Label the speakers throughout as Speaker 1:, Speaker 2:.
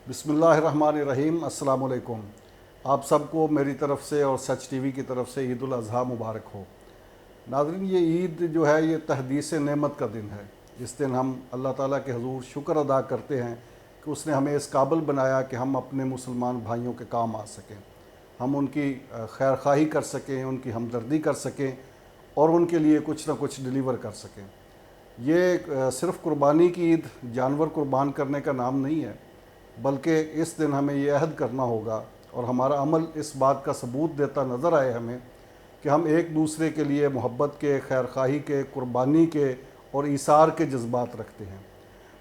Speaker 1: बिस्मिल्लाहिर्रहमानिर्रहीम। अस्सलाम वालेकुम। आप सबको मेरी तरफ़ से और सच टीवी की तरफ से ईद उल अज़हा मुबारक हो। नाज़रीन, ये ईद जो है ये तहदीस नेमत का दिन है। इस दिन हम अल्लाह ताला के हज़ूर शुक्र अदा करते हैं कि उसने हमें इस काबिल बनाया कि हम अपने मुसलमान भाइयों के काम आ सकें, हम उनकी खैर खाही कर सकें, उनकी हमदर्दी कर सकें और उनके लिए कुछ ना कुछ डिलीवर कर सकें। ये सिर्फ़ कुर्बानी की ईद, जानवर कुर्बान करने का नाम नहीं है, बल्कि इस दिन हमें ये अहद करना होगा और हमारा अमल इस बात का सबूत देता नज़र आए हमें कि हम एक दूसरे के लिए मोहब्बत के, खैर खाही के, कुर्बानी के और ईसार के जज्बात रखते हैं।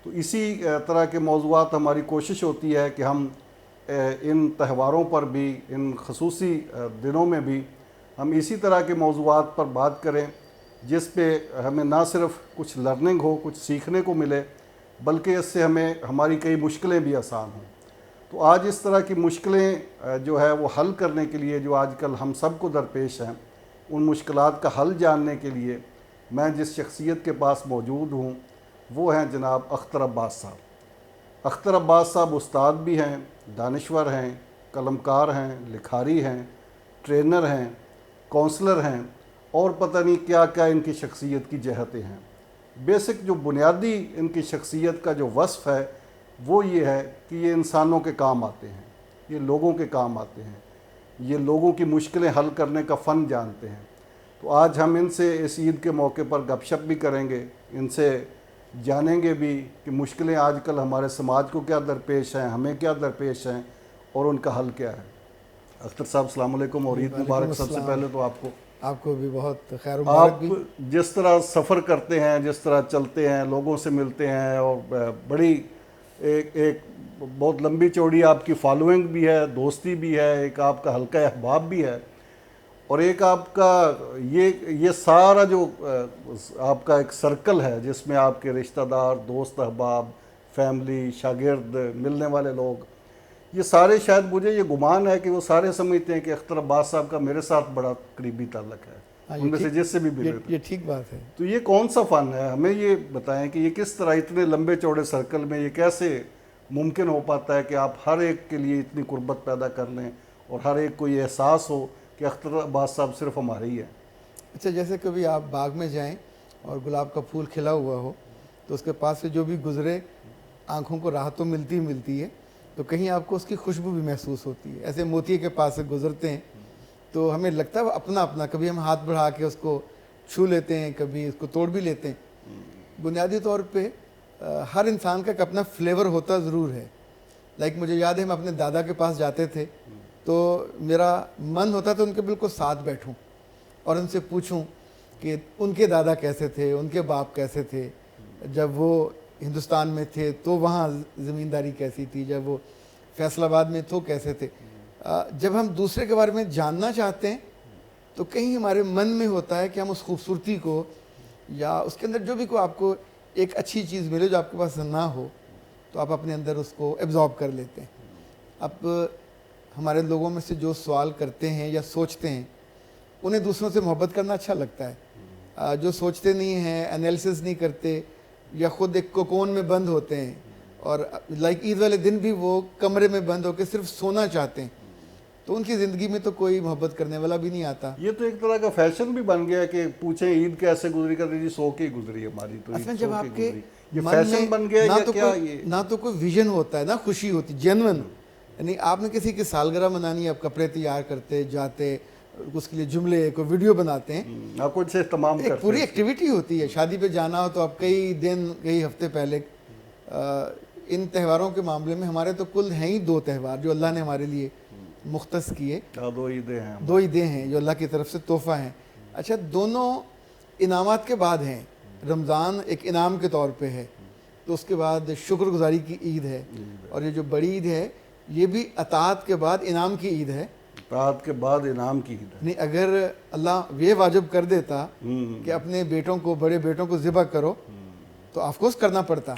Speaker 1: तो इसी तरह के मौज़ूआत हमारी कोशिश होती है कि हम इन त्यौहारों पर भी, इन खसूसी दिनों में भी हम इसी तरह के मौज़ूआत पर बात करें जिस पे हमें ना सिर्फ़ कुछ लर्निंग हो, कुछ सीखने को मिले, बल्कि इससे हमें हमारी कई मुश्किलें भी आसान हों। तो आज इस तरह की मुश्किलें जो है वो हल करने के लिए, जो आजकल हम सब को दरपेश हैं, उन मुश्किलात का हल जानने के लिए मैं जिस शख्सियत के पास मौजूद हूँ वो हैं जनाब अख्तर अब्बास साहब। अख्तर अब्बास साहब उस्ताद भी हैं, दानिश्वर हैं, कलमकार हैं, लिखारी हैं, ट्रेनर हैं, काउंसलर हैं और पता नहीं क्या क्या इनकी शख्सियत की जहतें हैं। बेसिक जो बुनियादी इनकी शख्सियत का जो वस्फ़ है वो ये है कि ये इंसानों के काम आते हैं, ये लोगों के काम आते हैं, ये लोगों की मुश्किलें हल करने का फ़न जानते हैं। तो आज हम इनसे इस ईद के मौके पर गपशप भी करेंगे, इनसे जानेंगे भी कि मुश्किलें आजकल हमारे समाज को क्या दरपेश हैं, हमें क्या दरपेश हैं और उनका हल क्या है। अख्तर साहब अस्सलाम वालेकुम और ईद मुबारक। सबसे पहले तो आपको भी बहुत खैर मुबारक। आप जिस तरह सफ़र करते हैं, जिस तरह चलते हैं, लोगों से मिलते हैं और बड़ी एक बहुत लंबी चौड़ी आपकी फॉलोइंग भी है, दोस्ती भी है, एक आपका हल्का अहबाब भी है और एक आपका ये सारा जो आपका एक सर्कल है जिसमें आपके रिश्तेदार, दोस्त, अहबाब, फैमिली, शागिर्द, मिलने वाले लोग, ये सारे, शायद मुझे ये गुमान है कि वो सारे समझते हैं कि अख्तर अब्बास साहब का मेरे साथ बड़ा करीबी ताल्लुक है, उनमें से जिससे भी मिले।
Speaker 2: ये ठीक बात है।
Speaker 1: तो ये कौन सा फ़न है, हमें ये बताएं कि ये किस तरह इतने लंबे चौड़े सर्कल में ये कैसे मुमकिन हो पाता है कि आप हर एक के लिए इतनी कुर्बत पैदा कर लें और हर एक को ये एहसास हो कि अख्तर अब्बास साहब सिर्फ हमारे ही हैं।
Speaker 2: अच्छा, जैसे कभी आप बाग में जाएं और गुलाब का फूल खिला हुआ हो तो उसके पास से जो भी गुजरे आँखों को राहत तो मिलती ही मिलती है, तो कहीं आपको उसकी खुशबू भी महसूस होती है। ऐसे मोती के पास से गुजरते हैं तो हमें लगता है अपना अपना, कभी हम हाथ बढ़ा के उसको छू लेते हैं, कभी उसको तोड़ भी लेते हैं। बुनियादी तौर पे हर इंसान का एक अपना फ्लेवर होता ज़रूर है। लाइक मुझे याद है, हम अपने दादा के पास जाते थे तो मेरा मन होता था उनके बिल्कुल साथ बैठूं और उनसे पूछूं कि उनके दादा कैसे थे, उनके बाप कैसे थे, जब वो हिंदुस्तान में थे तो वहाँ ज़मींदारी कैसी थी, जब वो फैसलाबाद में तो कैसे थे। जब हम दूसरे के बारे में जानना चाहते हैं तो कहीं हमारे मन में होता है कि हम उस खूबसूरती को या उसके अंदर जो भी को आपको एक अच्छी चीज़ मिले जो आपके पास ना हो तो आप अपने अंदर उसको एब्जॉर्ब कर लेते हैं। अब हमारे लोगों में से जो सवाल करते हैं या सोचते हैं उन्हें दूसरों से मोहब्बत करना अच्छा लगता है। जो सोचते नहीं हैं, एनालिसिस नहीं करते या ख़ुद एक कोकोन में बंद होते हैं और लाइक ईद वाले दिन भी वो कमरे में बंद होकर सिर्फ सोना चाहते हैं, तो उनकी ज़िंदगी में तो कोई मोहब्बत करने वाला भी नहीं आता।
Speaker 1: ये तो एक तरह का फैशन भी बन गया कि पूछें ईद कैसे गुजरी, कर जी सो के गुजरी हमारी। तो
Speaker 2: असल जब आपके
Speaker 1: ये फैशन बन गया
Speaker 2: ना
Speaker 1: या
Speaker 2: तो
Speaker 1: क्या
Speaker 2: कोई
Speaker 1: ये?
Speaker 2: ना तो कोई विजन होता है, ना खुशी होती जेन्युइन। यानी आपने किसी की सालगिरह मनानी है, आप कपड़े तैयार करते जाते, उसके लिए जुमले को वीडियो बनाते हैं,
Speaker 1: आपको इसे तमाम
Speaker 2: एक पूरी एक्टिविटी होती है। शादी पे जाना हो तो आप कई दिन, कई हफ्ते पहले इन त्योहारों के मामले में हमारे तो कुल हैं ही 2 त्यौहार जो अल्लाह ने हमारे लिए मुख्तस किए।
Speaker 1: 2 ईदें हैं,
Speaker 2: 2 ईदें हैं जो अल्लाह की तरफ से तोहफ़ा हैं। अच्छा, दोनों इनामात के बाद हैं। रमज़ान एक इनाम के तौर पे है, तो उसके बाद शुक्रगुजारी की ईद है और ये जो बड़ी ईद है ये भी अताअत के बाद इनाम की ईद है।
Speaker 1: अताअत के बाद इनाम की ईद है।
Speaker 2: नहीं, अगर अल्लाह ये वाजिब कर देता कि अपने बेटों को, बड़े बेटों को ज़िबा करो तो ऑफकोर्स करना पड़ता।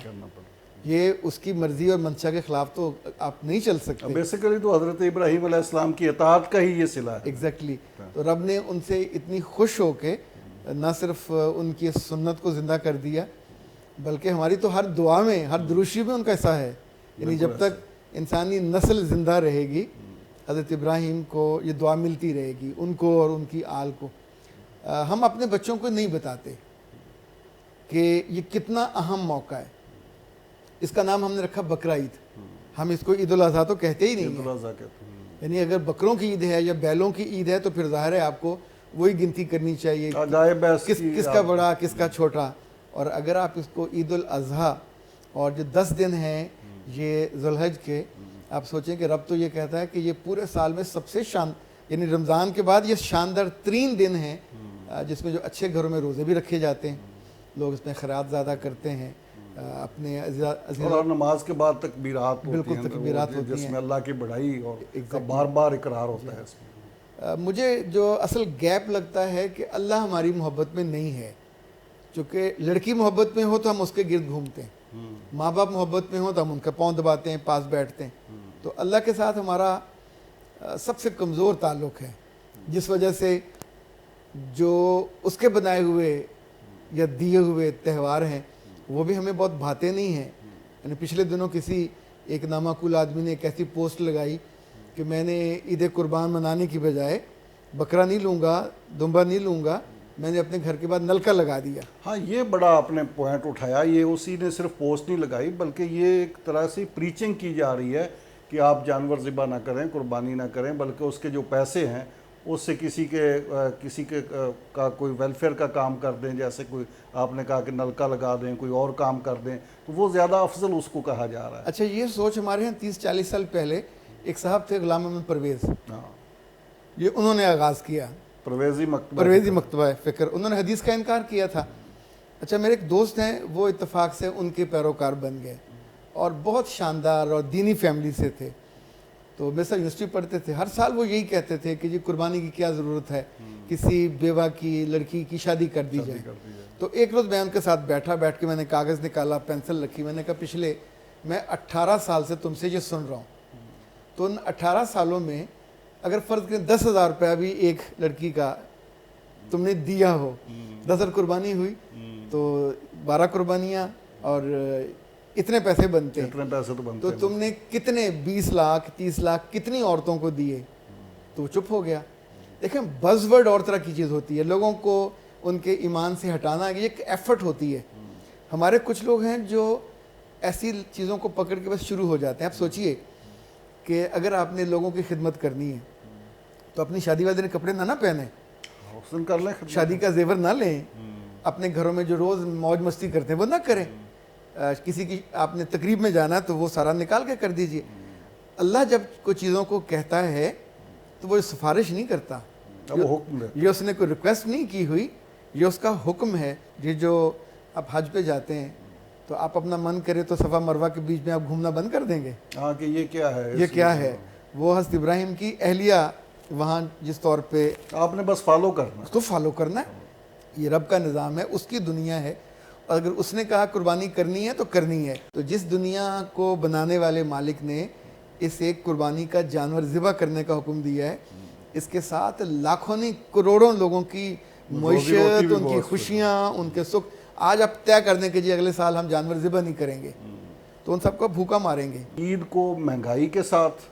Speaker 2: ये उसकी मर्जी और मंशा के खिलाफ तो आप नहीं चल सकते।
Speaker 1: बेसिकली तो हज़रत इब्राहीम अलैहिस्सलाम की अताअत का ही ये सिला है।
Speaker 2: एग्जैक्टली। तो रब ने उनसे इतनी खुश होके न सिर्फ उनकी सुन्नत को ज़िंदा कर दिया, बल्कि हमारी तो हर दुआ में, हर दुरूशी में उनका हिस्सा है। यानी जब तक इंसानी नस्ल ज़िंदा रहेगी, हज़रत इब्राहीम को ये दुआ मिलती रहेगी, उनको और उनकी आल को। हम अपने बच्चों को नहीं बताते कि ये कितना अहम मौका है। इसका नाम हमने रखा बकरा ईद। हम इसको ईद उल अज़हा तो कहते ही नहीं
Speaker 1: ईद
Speaker 2: है।
Speaker 1: उल अज़हा कहते हैं।
Speaker 2: यानी अगर बकरों की ईद है या बैलों की ईद है तो फिर ज़ाहिर है आपको वही गिनती करनी चाहिए,
Speaker 1: गाय भैंस
Speaker 2: किसका बड़ा किसका छोटा। और अगर आप इसको ईद उल अज़हा और जो 10 दिन हैं ये ज़ुल्हज के, आप सोचें कि रब तो ये कहता है कि ये पूरे साल में सबसे यानी रमज़ान के बाद ये शानदार 3 दिन हैं जिसमें जो अच्छे घरों में रोज़े भी रखे जाते हैं, लोग इसमें खैरात ज़्यादा करते हैं, अपने
Speaker 1: और नमाज के बाद तकबीरात होती
Speaker 2: बिल्कुल
Speaker 1: हैं,
Speaker 2: तकबीरात होती हैं,
Speaker 1: जिसमें अल्लाह की बड़ाई और बार बार इकरार होता है इसमें।
Speaker 2: मुझे जो असल गैप लगता है कि अल्लाह हमारी मोहब्बत में नहीं है। चूँकि लड़की मोहब्बत में हो तो हम उसके गिर्द घूमते हैं, माँ बाप मोहब्बत में हो तो हम उनका पाँव दबाते हैं, पास बैठते हैं। तो अल्लाह के साथ हमारा सबसे कमज़ोर ताल्लुक़ है, जिस वजह से जो उसके बनाए हुए या दिए हुए त्यौहार हैं वो भी हमें बहुत भाते नहीं हैं। यानी पिछले दिनों किसी एक नामाकुल आदमी ने एक ऐसी पोस्ट लगाई कि मैंने ईद कुर्बान मनाने की बजाय बकरा नहीं लूँगा, दुम्बा नहीं लूँगा, मैंने अपने घर के बाद नलका लगा दिया।
Speaker 1: हाँ, ये बड़ा आपने पॉइंट उठाया। ये उसी ने सिर्फ पोस्ट नहीं लगाई बल्कि ये एक तरह से प्रीचिंग की जा रही है कि आप जानवर ज़िबा ना करें, कुर्बानी ना करें, बल्कि उसके जो पैसे हैं उससे किसी के का कोई वेलफेयर का काम कर दें। जैसे कोई आपने कहा कि नलका लगा दें, कोई और काम कर दें, तो वो ज़्यादा अफजल उसको कहा जा रहा है।
Speaker 2: अच्छा, ये सोच हमारे यहाँ 30-40 साल पहले एक साहब थे गुलाम अहमद परवेज़,
Speaker 1: हाँ,
Speaker 2: ये उन्होंने आगाज़ किया, परवेज़ी मकतबा फ़िक्र। उन्होंने हदीस का इनकार किया था। अच्छा, मेरे एक दोस्त हैं, वो इत्तेफाक से उनके पैरोकार बन गए और बहुत शानदार और दीनी फैमिली से थे। तो मेरे साथ यूनिवर्सिटी पढ़ते थे। हर साल वो यही कहते थे कि जी कुर्बानी की क्या ज़रूरत है, किसी बेवा की लड़की की शादी कर दी जाए। तो एक रोज़ मैं उनके साथ बैठ के मैंने कागज़ निकाला, पेंसिल रखी, मैंने कहा पिछले मैं 18 साल से तुमसे ये सुन रहा हूँ, तो उन 18 सालों में अगर फ़र्ज़ करें 10,000 रुपया भी एक लड़की का तुमने दिया हो, 10,000 कुर्बानी हुई तो 12 कुर्बानियाँ और इतने पैसे बनते हैं।
Speaker 1: इतने पैसे तो बनते
Speaker 2: तो
Speaker 1: हैं।
Speaker 2: तुमने कितने 20 लाख 30 लाख कितनी औरतों को दिए? तो वो चुप हो गया। देखें, बज़वर्ड और तरह की चीज़ होती है, लोगों को उनके ईमान से हटाना ये एक एफर्ट होती है। हमारे कुछ लोग हैं जो ऐसी चीज़ों को पकड़ के बस शुरू हो जाते हैं। आप सोचिए कि अगर आपने लोगों की खिदमत करनी है तो अपनी शादी वाले दिन कपड़े ना पहने,
Speaker 1: हुस्न कर लें,
Speaker 2: शादी का जेवर ना लें, अपने घरों में जो रोज़ मौज मस्ती करते हैं वो ना करें। किसी की आपने तकरीब में जाना है तो वो सारा निकाल के कर दीजिए। अल्लाह जब कुछ चीज़ों को कहता है तो वो सिफारिश नहीं करता,
Speaker 1: वो हुक्म है।
Speaker 2: ये उसने कोई रिक्वेस्ट नहीं की हुई, ये उसका हुक्म है। ये जो आप हज पे जाते हैं तो आप अपना मन करे तो सफ़ा मरवा के बीच में आप घूमना बंद कर देंगे।
Speaker 1: हाँ, कि ये क्या है,
Speaker 2: ये क्या है। वो हज़रत इब्राहीम की अहलिया वहाँ जिस तौर पे
Speaker 1: आपने बस फॉलो करना,
Speaker 2: उसको फॉलो करना है। ये रब का निज़ाम है, उसकी दुनिया है, और अगर उसने कहा कुर्बानी करनी है तो करनी है। तो जिस दुनिया को बनाने वाले मालिक ने इस एक कुर्बानी का जानवर ज़िबा करने का हुक्म दिया है, इसके साथ लाखों नहीं करोड़ों लोगों की मईशत, उनकी खुशियाँ, उनके सुख आज आप तय कर दें कि जी अगले साल हम जानवर ज़िबा नहीं करेंगे, तो उन सबको भूखा मारेंगे।
Speaker 1: ईद को महंगाई के साथ,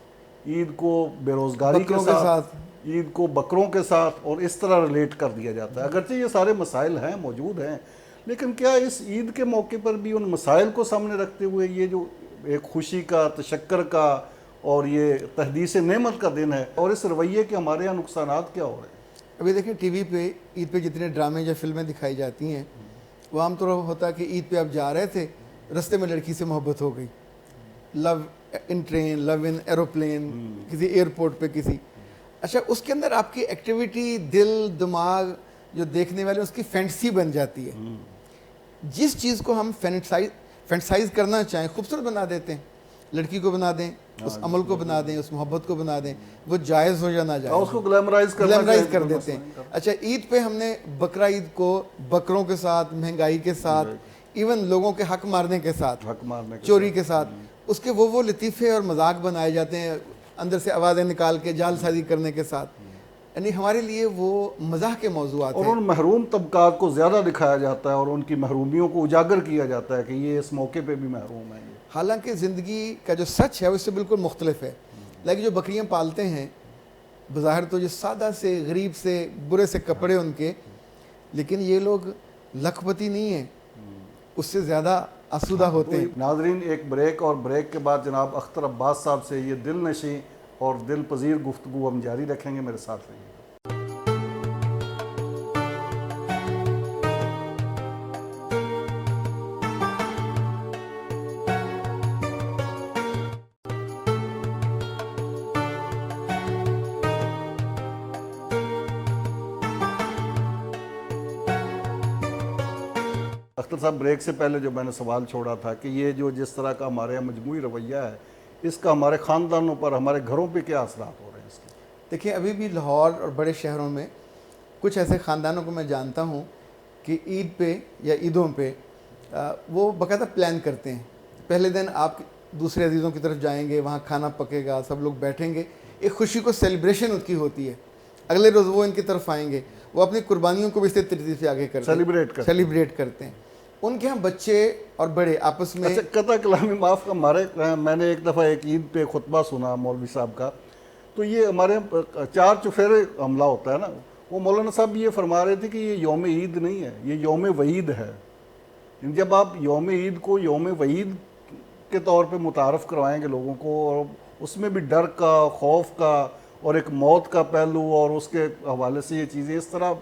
Speaker 1: ईद को बेरोजगारी के साथ, ईद को बकरों के साथ और इस तरह रिलेट कर दिया जाता है। अगरचे ये सारे मसाइल हैं, मौजूद हैं, लेकिन क्या इस ईद के मौके पर भी उन मसाइल को सामने रखते हुए ये जो एक खुशी का, तशक्कर का और ये तहदीस नेमत का दिन है, और इस रवैये के हमारे यहाँ नुकसानात क्या हो रहे हैं?
Speaker 2: अभी देखिए टीवी पे ईद पे जितने ड्रामे या फिल्में दिखाई जाती हैं वो आमतौर पर होता है कि ईद पे आप जा रहे थे, रास्ते में लड़की से मोहब्बत हो गई, love in train, love in aeroplane, किसी एयरपोर्ट पे किसी। अच्छा, उसके अंदर आपकी एक्टिविटी, दिल दिमाग जो देखने वाले उसकी फैंटेसी बन जाती है। जिस चीज़ को हम फैंटेसाइज करना चाहें खूबसूरत बना देते हैं, लड़की को बना दें, उस अमल को बना दें, उस मोहब्बत को बना दें, वो जायज़ हो या ना जायज़,
Speaker 1: उसको ग्लैमराइज
Speaker 2: कर देते हैं। अच्छा, ईद पे हमने बकरा ईद को बकरों के साथ, महंगाई के साथ, इवन लोगों के हक मारने के साथ, चोरी के साथ, उसके वो लतीफ़े और मजाक बनाए जाते हैं, अंदर से आवाज़ें निकाल के जालसाजी करने के साथ। यानी हमारे लिए वो मज़ाक के मौज़ूआत
Speaker 1: और
Speaker 2: हैं।
Speaker 1: उन महरूम तबकात को ज़्यादा दिखाया जाता है और उनकी महरूमियों को उजागर किया जाता है कि ये इस मौके पे भी महरूम है। ये
Speaker 2: हालांकि ज़िंदगी का जो सच है वो इससे बिल्कुल मुख्तलिफ है। लेकिन जो बकरियां पालते हैं बज़ाहिर तो जो सादा से गरीब से बुरे से कपड़े उनके, लेकिन ये लोग लखपति नहीं है, उससे ज़्यादा आसूदा होते हैं।
Speaker 1: नाजरीन, एक ब्रेक और ब्रेक के बाद जनाब अख्तर अब्बास साहब से ये दिल नशी और दिल पजीर गुफ्तगू हम जारी रखेंगे। मेरे साथ रहिए। अख्तर साहब, ब्रेक से पहले जो मैंने सवाल छोड़ा था कि ये जो जिस तरह का हमारे यहाँ मजमूई रवैया है, इसका हमारे ख़ानदानों पर, हमारे घरों पे क्या असरात हो रहे हैं इसके?
Speaker 2: देखिए, अभी भी लाहौर और बड़े शहरों में कुछ ऐसे ख़ानदानों को मैं जानता हूँ कि ईद पे या ईदों पे वो बाकायदा प्लान करते हैं। पहले दिन आप दूसरे अजीज़ों की तरफ जाएंगे, वहाँ खाना पकेगा, सब लोग बैठेंगे, एक खुशी को सेलिब्रेशन उनकी होती है। अगले रोज़ वो इनकी तरफ आएंगे, वो अपनी कुर्बानियों को भी इस तरतीब से आगे करते हैं, सेलिब्रेट करते हैं। उनके यहाँ बच्चे और बड़े आपस में।
Speaker 1: अच्छा, कता कलामी माफ़ का, मैंने एक दफ़ा एक ईद पे खुतबा सुना मौलवी साहब का, तो ये हमारे 4 चुफेरे हमला होता है ना, वो मौलाना साहब ये फरमा रहे थे कि ये यौम ईद नहीं है, ये यौम वईद है। जब आप यौम ईद को यौम वईद के तौर पे मुतारफ़ करवाएंगे लोगों को, और उसमें भी डर का, खौफ का और एक मौत का पहलू, और उसके हवाले से ये चीज़ें इस तरह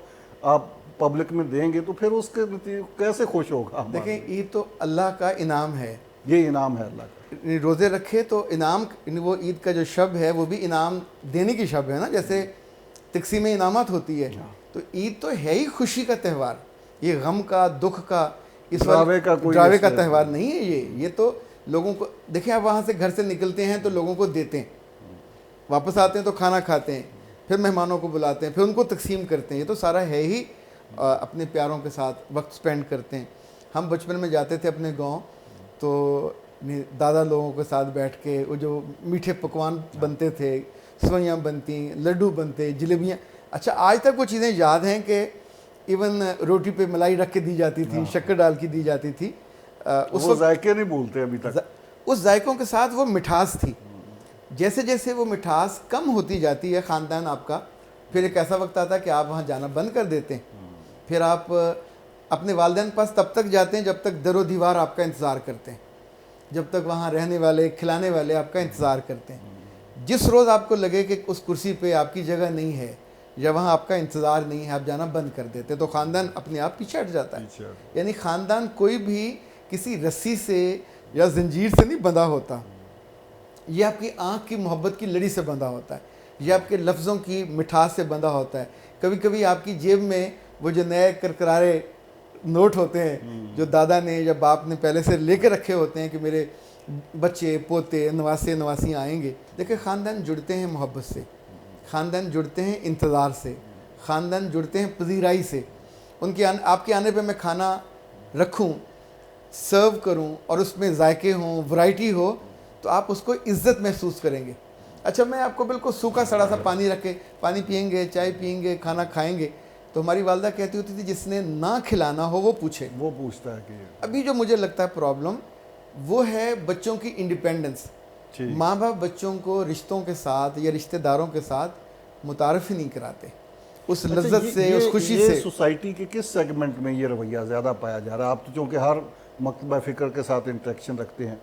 Speaker 1: आप पब्लिक में देंगे, तो फिर उसके कैसे खुश होगा?
Speaker 2: देखें, ईद तो अल्लाह का इनाम है,
Speaker 1: ये इनाम है अल्लाह का।
Speaker 2: रोज़े रखे तो इनाम, वो ईद का जो शब है वो भी इनाम देने की शब है ना, जैसे तकसीम इनामत होती है। तो ईद तो है ही खुशी का त्यौहार, ये गम का, दुख का, इस
Speaker 1: ड्रावे का
Speaker 2: त्यौहार नहीं है ये तो लोगों को। देखिए, आप वहाँ से घर से निकलते हैं तो लोगों को देते हैं, वापस आते हैं तो खाना खाते हैं, फिर मेहमानों को बुलाते हैं, फिर उनको तकसीम करते हैं। ये तो सारा है ही अपने प्यारों के साथ वक्त स्पेंड करते हैं। हम बचपन में जाते थे अपने गांव, तो दादा लोगों के साथ बैठ के वो जो मीठे पकवान बनते थे, सवैयाँ बनती, लड्डू बनते, जलेबियाँ। अच्छा, आज तक वो चीज़ें याद हैं कि इवन रोटी पे मलाई रख के दी जाती थी, शक्कर डाल के दी जाती थी।
Speaker 1: उस वो जायके नहीं भूलते अभी तक।
Speaker 2: उस जायकों के साथ वो मिठास थी। जैसे जैसे वो मिठास कम होती जाती है ख़ानदान आपका, फिर एक ऐसा वक्त आता है कि आप वहाँ जाना बंद कर देते हैं। फिर आप अपने वालिदैन के पास तब तक जाते हैं जब तक दरो दीवार आपका इंतज़ार करते हैं, जब तक वहाँ रहने वाले, खिलाने वाले आपका इंतज़ार करते हैं। जिस रोज़ आपको लगे कि उस कुर्सी पे आपकी जगह नहीं है या वहाँ आपका इंतज़ार नहीं है, आप जाना बंद कर देते, तो ख़ानदान अपने आप पीछे हट जाता है। यानी ख़ानदान कोई भी किसी रस्सी से या जंजीर से नहीं बंधा होता, ये आपकी आँख की मोहब्बत की लड़ी से बंधा होता है, ये आपके लफ्ज़ों की मिठास से बंधा होता है। कभी कभी आपकी जेब में वो जो नए करकरारे नोट होते हैं जो दादा ने या बाप ने पहले से लेके रखे होते हैं कि मेरे बच्चे, पोते, नवासे, नवासियाँ आएंगे। देखिए, ख़ानदान जुड़ते हैं मोहब्बत से, ख़ानदान जुड़ते हैं इंतज़ार से, ख़ानदान जुड़ते हैं पजीराई से। उनके आपके आने पे मैं खाना रखूं, सर्व करूं और उसमें जायके हों, वैरायटी हो, तो आप उसको इज़्ज़त महसूस करेंगे। अच्छा, मैं आपको बिल्कुल सूखा सड़ा सा पानी रख के, पानी पियेंगे, चाय पियेंगे, खाना खाएंगे, तो हमारी वालदा कहती होती थी जिसने ना खिलाना हो वो पूछे,
Speaker 1: वो पूछता है कि
Speaker 2: अभी जो मुझे लगता है प्रॉब्लम वो है बच्चों की इंडिपेंडेंस। माँ बाप बच्चों को रिश्तों के साथ या रिश्तेदारों के साथ मुतारफ़ ही नहीं कराते उस लज्जत से, उस खुशी से।
Speaker 1: सोसाइटी के किस सेगमेंट में ये रवैया ज़्यादा पाया जा रहा है? आप तो चूँकि हर मकतबा फ़िक्र के साथ इंटरेक्शन रखते हैं,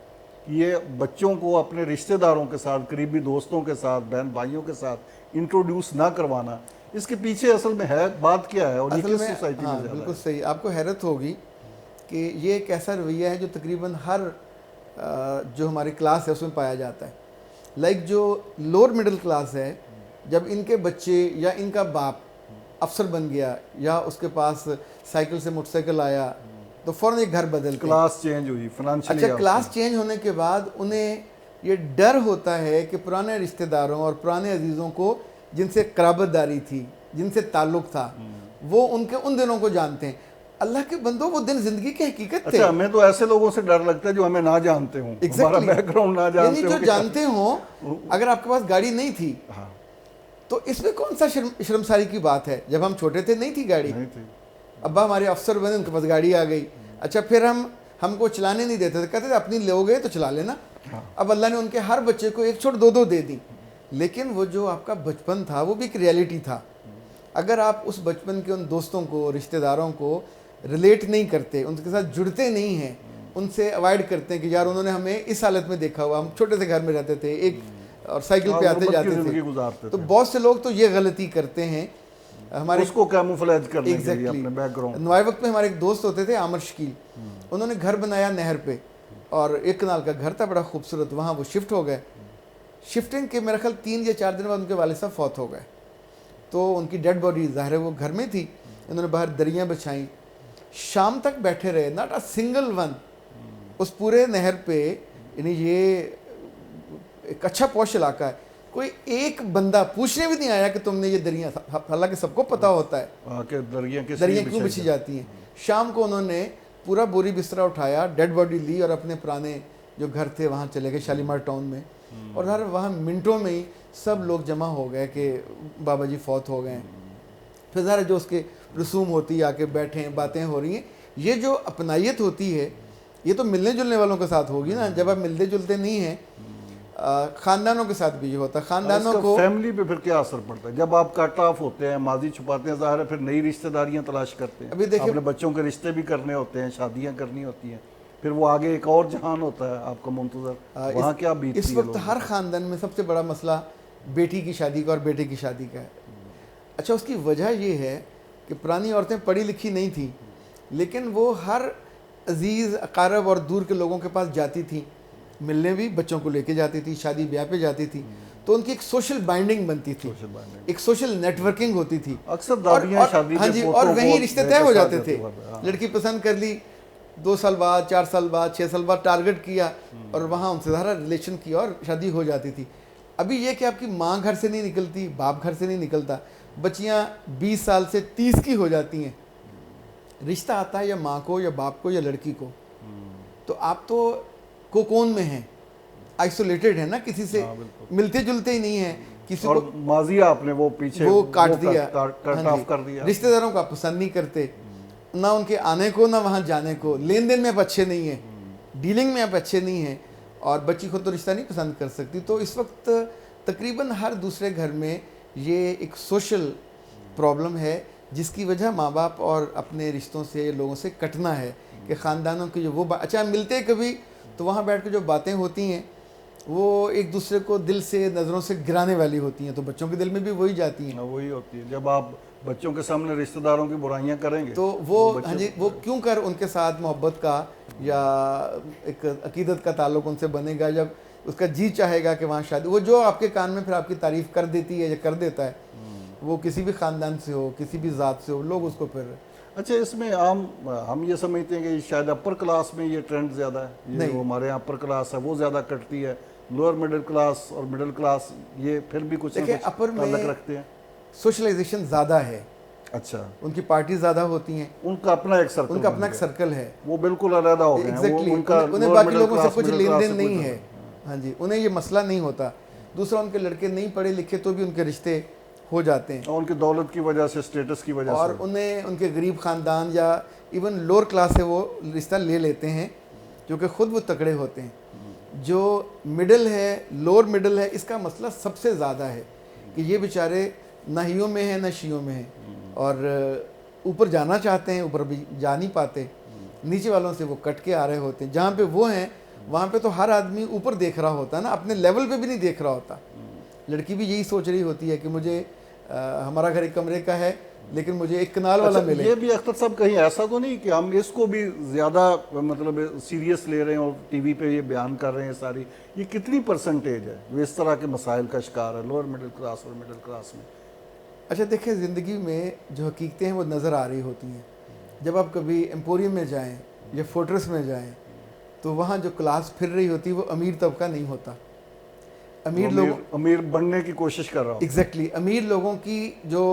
Speaker 1: ये बच्चों को अपने रिश्तेदारों के साथ, करीबी दोस्तों के साथ, बहन भाइयों के साथ इंट्रोड्यूस ना करवाना, इसके पीछे असल में है बात क्या है और ये किस सोसाइटी में ज़्यादा?
Speaker 2: बिल्कुल सही। आपको हैरत होगी कि ये एक ऐसा रवैया है जो तकरीबन हर जो हमारी क्लास है उसमें पाया जाता है। लाइक जो लोअर मिडिल क्लास है, जब इनके बच्चे या इनका बाप अफसर बन गया या उसके पास साइकिल से मोटरसाइकिल आया, तो फ़ौरन एक घर बदल,
Speaker 1: क्लास चेंज हुई, फाइनेंशियली।
Speaker 2: अच्छा, क्लास चेंज होने के बाद उन्हें ये डर होता है कि पुराने रिश्तेदारों और पुराने अजीज़ों को जिनसे कराबतदारी थी, जिनसे ताल्लुक़ था, वो उनके उन दिनों को जानते हैं। अल्लाह के बंदो, वो दिन जिंदगी की हकीकत थे।
Speaker 1: अच्छा, हमें तो ऐसे लोगों से डर लगता है जो हमें ना जानते हों, हमारा बैकग्राउंड ना जानते
Speaker 2: हों, जो जानते हों। अगर आपके पास गाड़ी नहीं थी, तो इसमें कौन सा शर्मसारी की बात है? जब हम छोटे थे नहीं थी गाड़ी,
Speaker 1: नहीं थी।
Speaker 2: अब्बा हमारे अफसर बने, उनके पास गाड़ी आ गई। अच्छा, फिर हमको चलाने नहीं देते थे, कहते थे अपनी लोगे तो चला लेना। अब अल्लाह ने उनके हर बच्चे को एक छोड़ दो दे दी। लेकिन वो जो आपका बचपन था वो भी एक रियलिटी था। अगर आप उस बचपन के उन दोस्तों को, रिश्तेदारों को रिलेट नहीं करते, उनके साथ जुड़ते नहीं हैं, उनसे अवॉइड करते हैं कि यार उन्होंने हमें इस हालत में देखा हुआ, हम छोटे से घर में रहते थे, एक और साइकिल पे आते जाते थे, तो बहुत से लोग तो ये गलती करते हैं। हमारे
Speaker 1: उसको कैमोफ्लेज करने के लिए अपने बैकग्राउंड।
Speaker 2: नवाई वक्त में हमारे एक दोस्त होते थे आमर शकील, उन्होंने घर बनाया नहर पे और 1 कनाल का घर था, बड़ा खूबसूरत। वहाँ वो शिफ्ट हो गए। शिफ्टिंग के मेरे ख्याल 3 या 4 दिन बाद उनके वालिद साहब फौत हो गए। तो उनकी डेड बॉडी ज़ाहिर है वो घर में थी। उन्होंने बाहर दरियाँ बिछाई, शाम तक बैठे रहे, नॉट अ सिंगल वन उस पूरे नहर पे। यानी ये एक अच्छा पौश इलाका है, कोई एक बंदा पूछने भी नहीं आया कि तुमने ये दरियाँ, हालांकि सबको पता होता है
Speaker 1: दरियाँ
Speaker 2: क्यों बिछी जाती हैं। शाम को उन्होंने पूरा बोरी बिस्तरा उठाया, डेड बॉडी ली और अपने पुराने जो घर थे वहाँ चले गए शालीमार टाउन में। और हर वहाँ मिनटों में ही सब लोग जमा हो गए कि बाबा जी फौत हो गए। फिर ज़रा जो उसके रसूम होती है, आके बैठे हैं, बातें हो रही हैं। ये जो अपनाइयत होती है ये तो मिलने जुलने वालों के साथ होगी ना। जब आप मिलते जुलते नहीं हैं, ख़ानदानों के साथ भी ये होता है। ख़ानदानों को
Speaker 1: फैमिली पे फिर क्या असर पड़ता है जब आप कट ऑफ होते हैं, माजी छुपाते हैं, ज़ाहिर है फिर नई रिश्तेदारियां तलाश करते हैं।
Speaker 2: अभी देखिए,
Speaker 1: अपने बच्चों के रिश्ते भी करने होते हैं, शादियां करनी होती हैं, फिर वो आगे एक और जहान होता है आपका मुंतज़र। वहाँ क्या बीतती है?
Speaker 2: इस वक्त हर ख़ानदान में सबसे बड़ा मसला बेटी की शादी का और बेटे की शादी का है। अच्छा, उसकी वजह ये है कि पुरानी औरतें पढ़ी लिखी नहीं थी, लेकिन वो हर अजीज़ अकारब और दूर के लोगों के पास जाती थी, मिलने भी बच्चों को लेके जाती थी, शादी ब्याह पे जाती थी। तो उनकी एक सोशल बाइंडिंग बनती थी, एक सोशल नेटवर्किंग होती थी।
Speaker 1: अक्सर दादियाँ शादी
Speaker 2: हाँ जी, और वहीं रिश्ते तय हो जाते थे। लड़की पसंद कर ली, 2 साल बाद, 4 साल बाद, 6 साल बाद टारगेट किया और वहाँ उनसे ज़रा रिलेशन किया और शादी हो जाती थी। अभी ये कि आपकी माँ घर से नहीं निकलती, बाप घर से नहीं निकलता, बच्चियाँ 20 साल से 30 की हो जाती हैं। रिश्ता आता है या माँ को या बाप को या लड़की को, तो आप तो कोकोन में हैं, आइसोलेटेड है ना, किसी से मिलते जुलते ही नहीं है, किसी
Speaker 1: और
Speaker 2: को
Speaker 1: माजी आपने वो पीछे
Speaker 2: वो काट दिया,
Speaker 1: कट ऑफ कर दिया।
Speaker 2: रिश्तेदारों को आप पसंद नहीं करते, ना उनके आने को ना वहाँ जाने को, लेन देन में आप अच्छे नहीं हैं, डीलिंग में आप अच्छे नहीं हैं, और बच्ची खुद तो रिश्ता नहीं पसंद कर सकती। तो इस वक्त तकरीबन हर दूसरे घर में ये एक सोशल प्रॉब्लम है, जिसकी वजह माँ बाप और अपने रिश्तों से, लोगों से कटना है कि ख़ानदानों की जो वो अच्छा मिलते कभी तो वहाँ बैठ के जो बातें होती हैं वो एक दूसरे को दिल से, नज़रों से गिराने वाली होती हैं, तो बच्चों के दिल में भी वही जाती हैं।
Speaker 1: वही होती है। जब आप बच्चों के सामने रिश्तेदारों की बुराइयां करेंगे
Speaker 2: तो वो हाँ जी, वो क्यों कर उनके साथ मोहब्बत का या एक अकीदत का ताल्लुक उनसे बनेगा जब उसका जी चाहेगा कि वहाँ शादी, वो जो आपके कान में फिर आपकी तारीफ़ कर देती है या कर देता है, वो किसी भी ख़ानदान से हो, किसी भी ज़ात से हो, लोग उसको फिर।
Speaker 1: अच्छा, इसमें हम ये समझते हैं कि शायद अपर क्लास में ये ट्रेंड ज़्यादा है, ये वो हमारे यहाँ अपर क्लास है वो ज़्यादा कटती है, लोअर मिडिल क्लास और मिडिल क्लास ये फिर भी कुछ
Speaker 2: अपर में
Speaker 1: अलग रखते हैं,
Speaker 2: सोशलाइजेशन ज़्यादा है।
Speaker 1: अच्छा,
Speaker 2: उनकी पार्टी ज़्यादा होती हैं,
Speaker 1: उनका अपना एक सर्कल,
Speaker 2: उनका अपना एक सर्कल है,
Speaker 1: वो बिल्कुल अलग हो गए हैं,
Speaker 2: उन्हें बाकी लोगों से कुछ लेन देन नहीं है। हाँ जी, उन्हें ये मसला नहीं होता। दूसरा, उनके लड़के नहीं पढ़े लिखे तो भी उनके रिश्ते हो जाते हैं,
Speaker 1: और उनकी दौलत की वजह से, स्टेटस की वजह से,
Speaker 2: और उन्हें उनके गरीब ख़ानदान या इवन लोअर क्लास से वो रिश्ता ले लेते हैं, क्योंकि ख़ुद वो तकड़े होते हैं। जो मिडिल है, लोअर मिडिल है, इसका मसला सबसे ज़्यादा है कि ये बेचारे ना हियों में हैं ना शियों में हैं, और ऊपर जाना चाहते हैं, ऊपर भी जा नहीं पाते, नीचे वालों से वो कट के आ रहे होते हैं। जहाँ पे वो हैं वहाँ पे तो हर आदमी ऊपर देख रहा होता है ना, अपने लेवल पे भी नहीं देख रहा होता। लड़की भी यही सोच रही होती है कि मुझे हमारा घर एक कमरे का है लेकिन मुझे एक कनाल वाला मिले।
Speaker 1: ये भी अख्तर साहब कहीं ऐसा तो नहीं कि हम इसको भी ज़्यादा मतलब सीरियस ले रहे हैं और टीवी पे ये बयान कर रहे हैं सारी, ये कितनी परसेंटेज है जो इस तरह के मसाइल का शिकार है लोअर मिडिल क्लास और मिडिल क्लास में?
Speaker 2: अच्छा देखिए, ज़िंदगी में जो हकीकतें हैं वो नज़र आ रही होती हैं। जब आप कभी एम्पोरियम में जाएं या फोर्ट्रेस में जाएं तो वहाँ जो क्लास फिर रही होती है वो अमीर तबका नहीं होता। अमीर लोग
Speaker 1: अमीर बनने की कोशिश कर रहा हूँ।
Speaker 2: एग्जैक्टली, अमीर लोगों की जो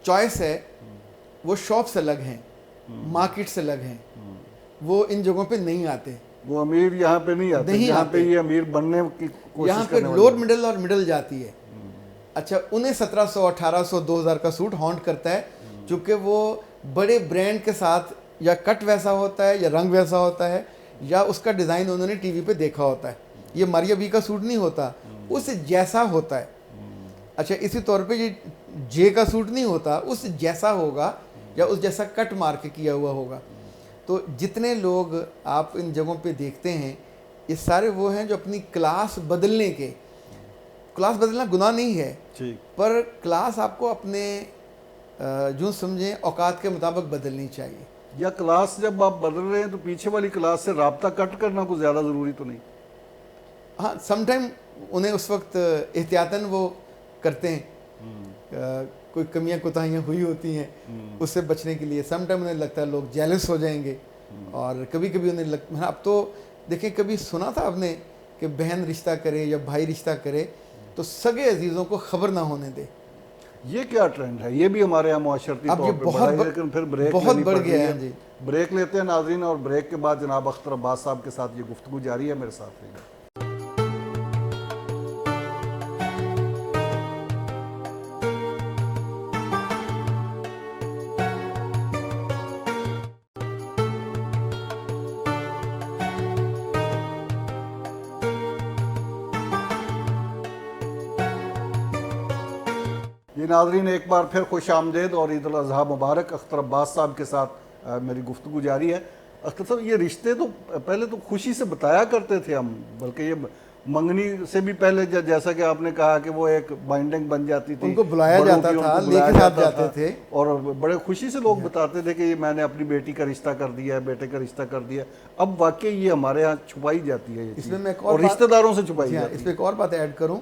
Speaker 2: चॉइस है वो शॉप से अलग हैं, मार्केट से अलग हैं, वो इन जगहों पे नहीं आते।
Speaker 1: वो अमीर यहाँ पे नहीं आते, यहाँ पे ये अमीर बनने की कोशिश
Speaker 2: यहाँ पे लोअर मिडिल और मिडिल जाती है। अच्छा, उन्हें 1700, 1800, 2000 का सूट हॉन्ट करता है, क्योंकि वो बड़े ब्रांड के साथ या कट वैसा होता है या रंग वैसा होता है या उसका डिज़ाइन उन्होंने टीवी पे देखा होता है। ये मारिया बी का सूट नहीं होता, उस जैसा होता है। अच्छा, इसी तौर पे ये जे का सूट नहीं होता, उस जैसा होगा या उस जैसा कट मार के किया हुआ होगा। तो जितने लोग आप इन जगहों पे देखते हैं, ये सारे वो हैं जो अपनी क्लास बदलने के, क्लास बदलना गुनाह नहीं है, पर क्लास आपको अपने जो समझें औकात के मुताबिक बदलनी चाहिए।
Speaker 1: या क्लास जब आप बदल रहे हैं तो पीछे वाली क्लास से राब्ता कट करना कुछ ज़्यादा ज़रूरी तो नहीं?
Speaker 2: हाँ, समटाइम उन्हें उस वक्त एहतियातन वो करते हैं, कोई कमियां कोताहियाँ हुई होती हैं, उससे बचने के लिए। समटाइम उन्हें लगता है लोग जेलस हो जाएंगे, और कभी कभी उन्हें अब तो देखिए, कभी सुना था आपने कि बहन रिश्ता करे या भाई रिश्ता करे तो सगे अजीज़ों को खबर ना होने दे?
Speaker 1: ये क्या ट्रेंड है? ये भी हमारे यहाँ मुआशरती
Speaker 2: अब ये
Speaker 1: तौर पे
Speaker 2: बहुत
Speaker 1: बड़ा है, लेकिन फिर ब्रेक
Speaker 2: बहुत
Speaker 1: लेनी
Speaker 2: बढ़
Speaker 1: पड़ रही
Speaker 2: गया
Speaker 1: है।
Speaker 2: है जी।
Speaker 1: ब्रेक लेते हैं नाज़रीन, और ब्रेक के बाद जनाब अख्तर अब्बास साहब के साथ ये गुफ्तगू जारी है। मेरे साथ रहिएगा। ये नाज़रीन एक बार फिर खुश आमदेद और ईद उल अज़हा मुबारक। अख्तर अब्बास साहब के साथ मेरी गुफ्तगू जारी है। अख्तर साहब, ये रिश्ते तो पहले तो खुशी से बताया करते थे हम, बल्कि ये मंगनी से भी पहले जैसा कि आपने कहा कि वो एक बाइंडिंग बन जाती थी,
Speaker 2: उनको बुलाया जाता था, लेके साथ जाते थे,
Speaker 1: और बड़े खुशी से लोग बताते थे कि ये मैंने अपनी बेटी का रिश्ता कर दिया है, बेटे का रिश्ता कर दिया। अब वाकई ये हमारे यहाँ छुपाई जाती है,
Speaker 2: इसमें मैं
Speaker 1: और रिश्तेदारों से छुपाई जाती है।
Speaker 2: इसमें एक और बात ऐड करूँ,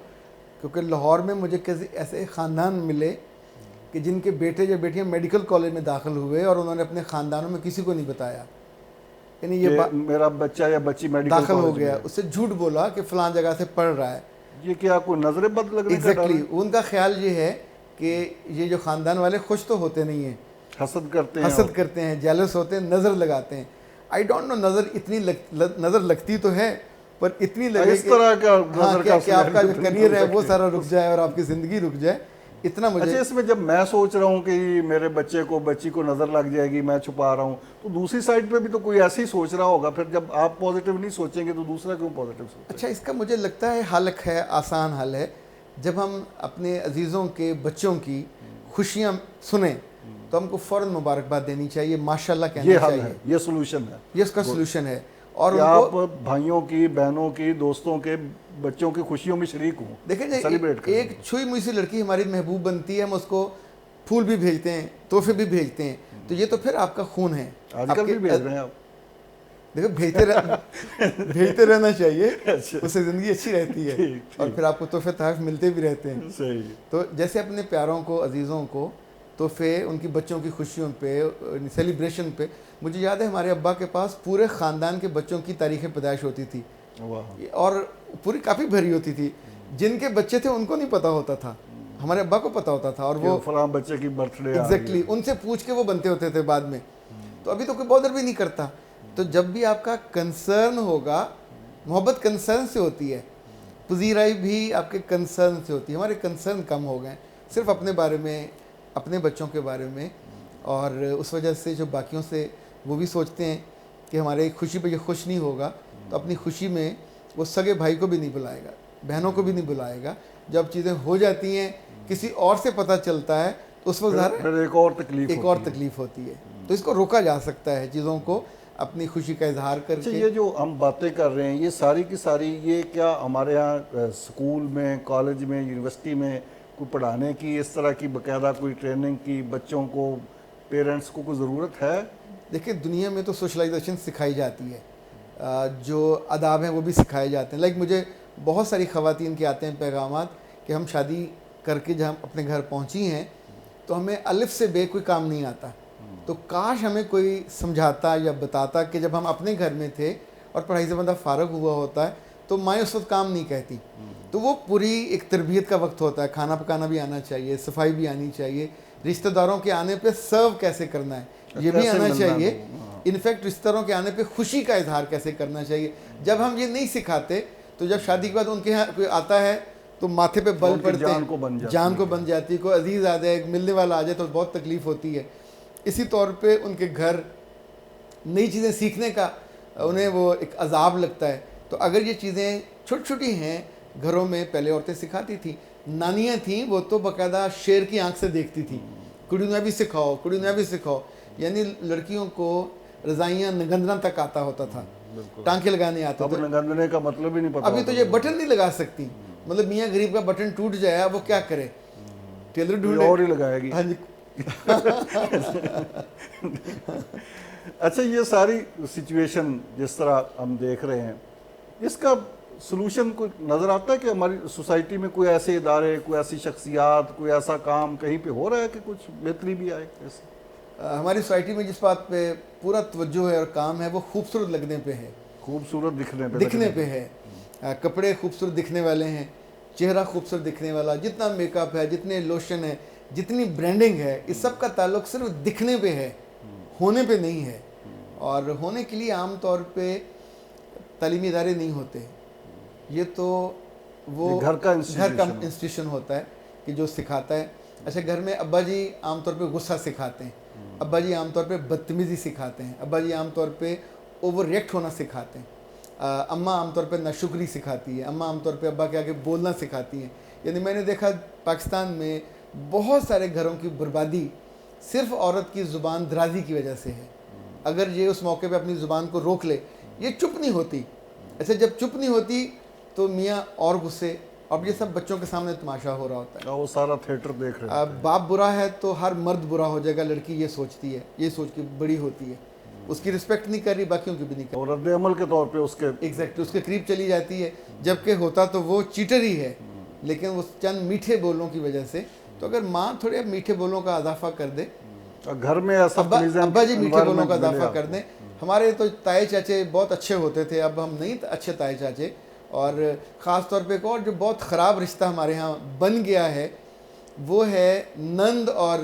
Speaker 2: क्योंकि लाहौर में मुझे किसी ऐसे ख़ानदान मिले कि जिनके बेटे या बेटियां मेडिकल कॉलेज में दाखिल हुए और उन्होंने अपने ख़ानदानों में किसी को नहीं बताया, यानी ये
Speaker 1: मेरा बच्चा या बच्ची मेडिकल
Speaker 2: दाखिल हो गया, उससे झूठ बोला कि फ़लाँ जगह से पढ़ रहा है।
Speaker 1: ये क्या कोई नजर बद लग रही है?
Speaker 2: एग्जैक्टली, उनका ख्याल ये है कि ये जो ख़ानदान वाले खुश तो होते नहीं हैं,
Speaker 1: हसद करते हैं,
Speaker 2: जेलस होते हैं, नज़र लगाते हैं। आई डोंट नो नज़र इतनी नज़र लगती तो है, पर इतनी लगे
Speaker 1: इस तरह का नजर का
Speaker 2: कि आपका जो करियर है वो सारा रुक जाए और आपकी ज़िंदगी रुक जाए, इतना मुझे।
Speaker 1: अच्छा, इसमें जब मैं सोच रहा हूँ कि मेरे बच्ची को नज़र लग जाएगी, मैं छुपा रहा हूँ, तो दूसरी साइड पे भी तो कोई ऐसे ही सोच रहा होगा। फिर जब आप पॉजिटिव नहीं सोचेंगे तो दूसरा क्यों पॉजिटिव सोचेगा?
Speaker 2: अच्छा, इसका मुझे लगता है हल है, आसान हल है। जब हम अपने अजीज़ों के बच्चों की खुशियाँ सुने तो हमको फ़ौरन मुबारकबाद देनी चाहिए, माशाल्लाह कहना
Speaker 1: ये हल
Speaker 2: चाहिए।
Speaker 1: है, ये सोल्यूशन है,
Speaker 2: ये उसका सोल्यूशन है। और
Speaker 1: आप भाइयों की, बहनों की, दोस्तों के बच्चों की खुशियों में शरीक हूँ,
Speaker 2: देखिए,
Speaker 1: सेलिब्रेट
Speaker 2: एक छुई मुई सी लड़की हमारी महबूब बनती है, हम उसको फूल भी भेजते हैं, तोहफे भी भेजते हैं, तो ये तो फिर आपका खून है।
Speaker 1: आजकल भी भेज रहे हैं आप?
Speaker 2: देखो, भेजते रहना चाहिए, उससे ज़िंदगी अच्छी रहती है, और फिर आपको तोहफे तहफ़ मिलते भी रहते हैं।
Speaker 1: सही।
Speaker 2: तो जैसे अपने प्यारों को, अजीज़ों को तोहफे, उनकी बच्चों की खुशियों पे, सेलिब्रेशन पे, मुझे याद है हमारे अब्बा के पास पूरे ख़ानदान के बच्चों की तारीख़ पैदाइश होती थी, और पूरी काफ़ी भरी होती थी। जिनके बच्चे थे उनको नहीं पता होता था, हमारे अब्बा को पता होता था, और वो
Speaker 1: फलां बच्चे की बर्थडे,
Speaker 2: एग्जैक्टली उनसे पूछ के वो बनते होते थे बाद में। तो अभी तो कोई बॉदर भी नहीं करता। तो जब भी आपका कंसर्न होगा, मोहब्बत कंसर्न से होती है, पजीराई भी आपके कंसर्न से होती है। हमारे कंसर्न कम हो गए, सिर्फ अपने बारे में, अपने बच्चों के बारे में, और उस वजह से जो बाकियों से वो भी सोचते हैं कि हमारे खुशी पे ये खुश नहीं होगा, तो अपनी खुशी में वो सगे भाई को भी नहीं बुलाएगा, बहनों को भी नहीं बुलाएगा। जब चीज़ें हो जाती हैं, किसी और से पता चलता है, तो उस वक्त
Speaker 1: एक और तकलीफ
Speaker 2: होती है। तो इसको रोका जा सकता है, चीज़ों को अपनी खुशी का इजहार करके।
Speaker 1: ये जो हम बातें कर रहे हैं, ये सारी की सारी, ये क्या हमारे यहाँ स्कूल में, कॉलेज में, यूनिवर्सिटी में कोई पढ़ाने की, इस तरह की बाकायदा कोई ट्रेनिंग की बच्चों को, पेरेंट्स को कोई ज़रूरत है?
Speaker 2: देखिए, दुनिया में तो सोशलाइजेशन सिखाई जाती है, जो आदाब हैं वो भी सिखाए जाते हैं। लाइक मुझे बहुत सारी ख़वातीन के आते हैं पैगामात कि हम शादी करके जब हम अपने घर पहुंची हैं तो हमें अलिफ से बे कोई काम नहीं आता, तो काश हमें कोई समझाता या बताता कि जब हम अपने घर में थे और पढ़ाई से बंदा फ़ारग हुआ होता है तो माएँ उस वक्त काम नहीं कहती। तो वो पूरी एक तरबियत का वक्त होता है, खाना पकाना भी आना चाहिए, सफाई भी आनी चाहिए, रिश्तेदारों के आने पे सर्व कैसे करना है ये भी आना चाहिए, इनफैक्ट रिश्तेदारों के आने पे खुशी का इजहार कैसे करना चाहिए। जब हम ये नहीं सिखाते तो जब शादी के बाद उनके यहाँ कोई आता है तो माथे पे बल
Speaker 1: उनकी
Speaker 2: पड़ते
Speaker 1: जान
Speaker 2: हैं,
Speaker 1: को बन जाती
Speaker 2: जान
Speaker 1: है।
Speaker 2: को बन जाती है। कोई अजीज़ आ जाए, मिलने वाला आ जाए तो बहुत तकलीफ़ होती है। इसी तौर पे उनके घर नई चीज़ें सीखने का उन्हें वो एक अजाब लगता है। तो अगर ये चीज़ें छोटी छोटी हैं, घरों में पहले औरतें सिखाती थी, नानियाँ थीं, वो तो बाकायदा शेर की आंख से देखती थी, कुड़ी ने भी सिखाओ, कुड़ी ने भी सिखाओ। यानी लड़कियों को रज़ाइयाँ निगंदना तक आता होता था, टांके लगाने आते
Speaker 1: अब
Speaker 2: थे।
Speaker 1: निगंदने का मतलब ही नहीं पता
Speaker 2: अभी तो
Speaker 1: होता
Speaker 2: ये
Speaker 1: था।
Speaker 2: बटन नहीं लगा सकती, मतलब मियाँ गरीब का बटन टूट जाए, अब वो क्या करे, टेलर
Speaker 1: कोई
Speaker 2: ढूंढे।
Speaker 1: और ही लगाएगी।
Speaker 2: हाँ जी।
Speaker 1: अच्छा, ये सारी सिचुएशन जिस तरह हम देख रहे हैं, इसका सलूशन कोई नज़र आता है कि हमारी सोसाइटी में कोई ऐसे इदारे, कोई ऐसी शख्सियात, कोई ऐसा काम कहीं पे हो रहा है कि कुछ बेहतरी भी आए ऐसे?
Speaker 2: हमारी सोसाइटी में जिस बात पे पूरा तवज्जो है और काम है, वो खूबसूरत लगने पे है,
Speaker 1: खूबसूरत दिखने पे
Speaker 2: दिखने पे है। कपड़े खूबसूरत दिखने वाले हैं, चेहरा खूबसूरत दिखने वाला, जितना मेकअप है, जितने लोशन है, जितनी ब्रांडिंग है, इस सब का ताल्लुक सिर्फ दिखने पे है, होने पे नहीं है। और होने के लिए आम तौर पे तालीमी इदारे नहीं होते, ये तो वो
Speaker 1: ये घर का
Speaker 2: इंस्टीट्यूशन होता है कि जो सिखाता है। अच्छा, घर में अब्बा जी आमतौर पे गुस्सा सिखाते हैं, अब्बा जी आमतौर पे बदतमीज़ी सिखाते हैं, अब्बा जी आमतौर पे ओवर रिएक्ट होना सिखाते हैं, अम्मा आमतौर पे नाशुक्री सिखाती है, अम्मा आमतौर पे अब्बा के आगे बोलना सिखाती हैं। यानी मैंने देखा पाकिस्तान में बहुत सारे घरों की बर्बादी सिर्फ औरत की ज़ुबान दराजी की वजह से है। अगर ये उस मौके पे अपनी ज़ुबान को रोक ले, ये चुप नहीं होती। ऐसे जब चुप नहीं होती तो मियाँ और गुस्से, अब ये सब बच्चों के सामने तमाशा हो रहा होता है।
Speaker 1: वो सारा थिएटर देख रहे हैं।
Speaker 2: अब बाप बुरा है तो हर मर्द बुरा हो जाएगा, लड़की ये सोचती है, ये सोच के बड़ी होती है, उसकी रिस्पेक्ट नहीं कर रही, बाकियों की भी नहीं कर
Speaker 1: और रद्द अमल के तौर पे उसके
Speaker 2: रही। एग्जैक्टली, उसके करीब चली जाती है, जबकि होता तो वो चीटर ही है, लेकिन वो चंद मीठे बोलों की वजह से। तो अगर माँ थोड़े मीठे बोलों का इजाफा कर दे,
Speaker 1: घर में ऐसा
Speaker 2: अब्बा जी मीठे बोलों का
Speaker 1: environment
Speaker 2: इजाफा कर दें। हमारे तो ताए चाचे बहुत अच्छे होते थे, अब हम नहीं अच्छे ताए चाचे। और ख़ास तौर पे एक और जो बहुत ख़राब रिश्ता हमारे यहाँ बन गया है, वो है नंद और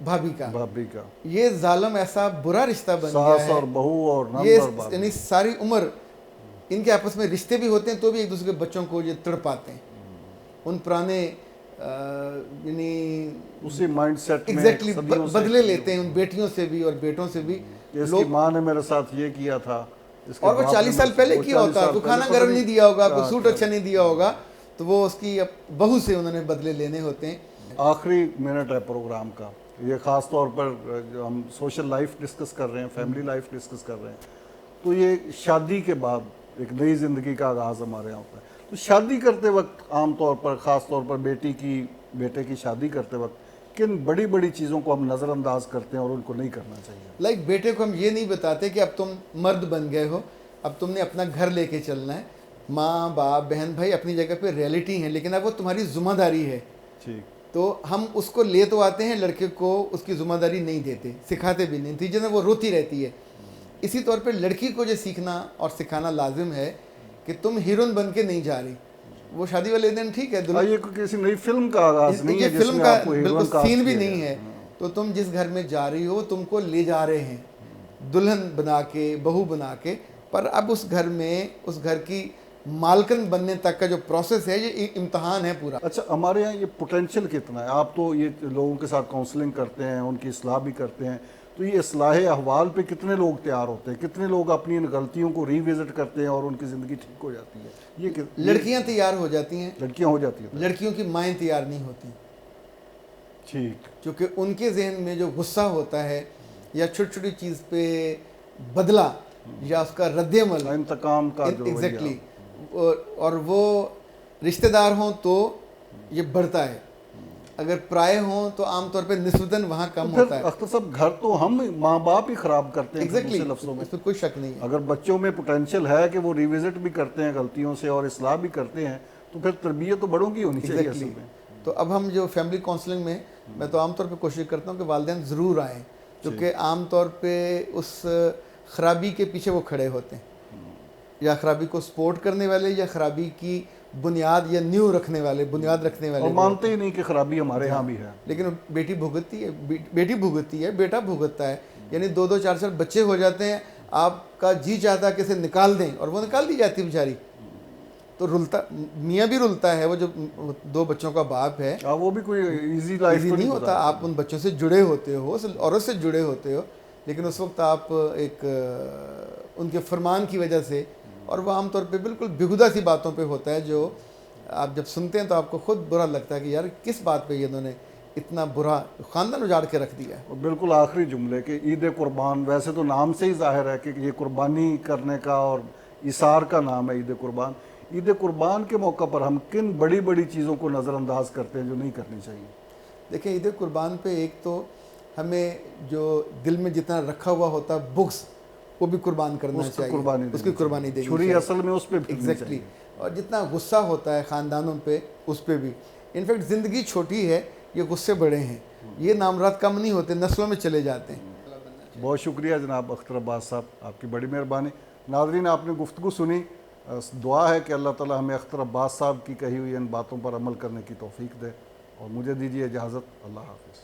Speaker 2: भाभी का। ये जालिम ऐसा बुरा रिश्ता बन गया
Speaker 1: सास
Speaker 2: है,
Speaker 1: और बहू और नंद
Speaker 2: ये
Speaker 1: और भाभी।
Speaker 2: यानी सारी उम्र इनके आपस में रिश्ते भी होते हैं तो भी एक दूसरे के बच्चों को ये तड़पाते हैं। उन पुराने यानी
Speaker 1: उसी माइंडसेट में
Speaker 2: एग्जैक्टली
Speaker 1: सदियों से
Speaker 2: बदले लेते हैं उन बेटियों से भी और बेटों से भी।
Speaker 1: इसकी माँ ने मेरे साथ ये किया था, इसके
Speaker 2: और वो
Speaker 1: बाप
Speaker 2: 40
Speaker 1: ने
Speaker 2: साल
Speaker 1: मुझसे-
Speaker 2: पहले
Speaker 1: वो
Speaker 2: किया
Speaker 1: 40
Speaker 2: होता,
Speaker 1: साल
Speaker 2: तो
Speaker 1: पहले
Speaker 2: खाना
Speaker 1: पता
Speaker 2: गर्म नहीं दिया होगा, कोई
Speaker 1: क्या
Speaker 2: सूट
Speaker 1: था।
Speaker 2: अच्छा नहीं दिया होगा, तो वो उसकी अब बहू से उन्होंने बदले लेने होते हैं।
Speaker 1: आखिरी मिनट है प्रोग्राम का, ये ख़ास तौर पर जो हम सोशल लाइफ डिस्कस कर रहे हैं, फैमिली लाइफ डिस्कस कर रहे हैं, तो ये शादी के बाद एक नई ज़िंदगी का आगाज़ हमारे यहाँ होता है। तो शादी करते वक्त आम तौर पर, ख़ास तौर पर बेटे की शादी करते वक्त किन बड़ी बड़ी चीज़ों को हम नज़रअंदाज करते हैं और उनको नहीं करना चाहिए?
Speaker 2: लाइक बेटे को हम ये नहीं बताते कि अब तुम मर्द बन गए हो, अब तुमने अपना घर लेके चलना है। माँ बाप बहन भाई अपनी जगह पे रियलिटी हैं, लेकिन अब वो तुम्हारी जिम्मेदारी है।
Speaker 1: ठीक।
Speaker 2: तो हम उसको ले तो आते हैं, लड़के को उसकी जिम्मेदारी नहीं देते, सिखाते भी नहीं, नतीजे में वो रोती रहती है। इसी तौर पे लड़की को ये सीखना और सिखाना लाजिम है कि तुम हीरोइन बन के नहीं जा रही। वो शादी वाले दिन ठीक है,
Speaker 1: ये किसी नई फिल्म का आगाज़ नहीं
Speaker 2: ये
Speaker 1: है
Speaker 2: फिल्म
Speaker 1: जिसमें
Speaker 2: का
Speaker 1: आपको हीरोइन
Speaker 2: बिल्कुल
Speaker 1: कास्ट
Speaker 2: सीन भी
Speaker 1: किया
Speaker 2: नहीं
Speaker 1: गया
Speaker 2: है। तो तुम जिस घर में जा रही हो, तुमको ले जा रहे हैं दुल्हन बना के, बहू बना के, पर अब उस घर में उस घर की मालकन बनने तक का जो प्रोसेस है, ये इम्तहान है पूरा।
Speaker 1: अच्छा, हमारे यहाँ ये पोटेंशियल कितना है? आप तो ये लोगों के साथ काउंसलिंग करते हैं, उनकी इस्लाह भी करते हैं, तो ये इस्लाह अहवाल पे कितने लोग तैयार होते हैं? कितने लोग अपनी इन गलतियों को रिविजिट करते हैं और उनकी ज़िंदगी ठीक हो जाती है? ये
Speaker 2: लड़कियां तैयार हो जाती हैं,
Speaker 1: लड़कियां हो जाती हैं,
Speaker 2: लड़कियों की माएँ तैयार नहीं होती।
Speaker 1: ठीक।
Speaker 2: क्योंकि उनके जहन में जो गुस्सा होता है या छोटी छोटी चीज़ पे बदला या उसका रद्द-ए-अमल,
Speaker 1: इंतकाम का जो
Speaker 2: एग्जैक्टली, और वो रिश्तेदार हों तो ये बढ़ता है, अगर प्राय हों तो आमतौर पे निस्बतन वहाँ कम होता है।
Speaker 1: अख्तर साहब, घर तो हम माँ बाप ही खराब करते हैं
Speaker 2: एग्जैक्टली,
Speaker 1: लफ्ज़ों में।
Speaker 2: इसमें कोई शक नहीं है।
Speaker 1: अगर बच्चों में पोटेंशियल है कि वो रिविजिट भी करते हैं गलतियों से और इस्लाह भी करते हैं, तो फिर तरबियत तो बड़ों की होनी चाहिए असल में।
Speaker 2: तो अब हम जो फैमिली काउंसलिंग में, मैं तो आमतौर पे कोशिश करता हूँ कि वालिदैन ज़रूर आएँ, क्योंकि आमतौर पे उस खराबी के पीछे वो खड़े होते हैं, या खराबी को सपोर्ट करने वाले या खराबी की बुनियाद या न्यू रखने वाले, बुनियाद रखने वाले,
Speaker 1: और मानते ही नहीं कि खराबी हमारे यहाँ भी है।
Speaker 2: लेकिन बेटी भुगतती है, बेटी भुगतती है, बेटा भुगतता है। यानी 2-2 4-4 बच्चे हो जाते हैं, आपका जी चाहता है कि इसे निकाल दें और वो निकाल दी जाती है बेचारी। तो रुलता, मियाँ भी रुलता है, वो जो 2 बच्चों का बाप है,
Speaker 1: वो भी कोई इजी लाइफ
Speaker 2: इजी
Speaker 1: तो
Speaker 2: नहीं होता। आप उन बच्चों से जुड़े होते हो, उस औरत से जुड़े होते हो, लेकिन उस वक्त आप एक उनके फरमान की वजह से, और वो आमतौर पे बिल्कुल बेहुदा सी बातों पे होता है, जो आप जब सुनते हैं तो आपको खुद बुरा लगता है कि यार किस बात पे ये इन्होंने इतना बुरा ख़ानदान उजाड़ के रख दिया है।
Speaker 1: और बिल्कुल आखिरी जुमले कि ईद कुर्बान, वैसे तो नाम से ही जाहिर है कि ये कुर्बानी करने का और इसार का नाम है ईद कुर्बान। ईद कुर्बान के मौका पर हम किन बड़ी बड़ी चीज़ों को नज़रअंदाज करते हैं जो नहीं करनी चाहिए?
Speaker 2: देखिए, ईद कुर्बान पे एक तो हमें जो दिल में जितना रखा हुआ होता है बुग्स, वो भी कुर्बान करना चाहिए, उसकी कुर्बानी देनी
Speaker 1: छुरी
Speaker 2: चाहिए।
Speaker 1: असल में उस पे
Speaker 2: एग्जैक्टली। और जितना गुस्सा होता है ख़ानदानों पे, उस पे भी। इनफैक्ट ज़िंदगी छोटी है, ये गुस्से बड़े हैं, ये नामराद कम नहीं होते, नस्लों में चले जाते हैं।
Speaker 1: बहुत शुक्रिया जनाब अख्तर अब्बास साहब, आपकी बड़ी मेहरबानी। नाज़रीन, आपने गुफ्तगू सुनी। दुआ है कि अल्लाह ताला हमें अख्तर अब्बास साहब की कही हुई इन बातों पर अमल करने की तौफीक दे, और मुझे दीजिए इजाज़त। अल्लाह हाफ़िज़।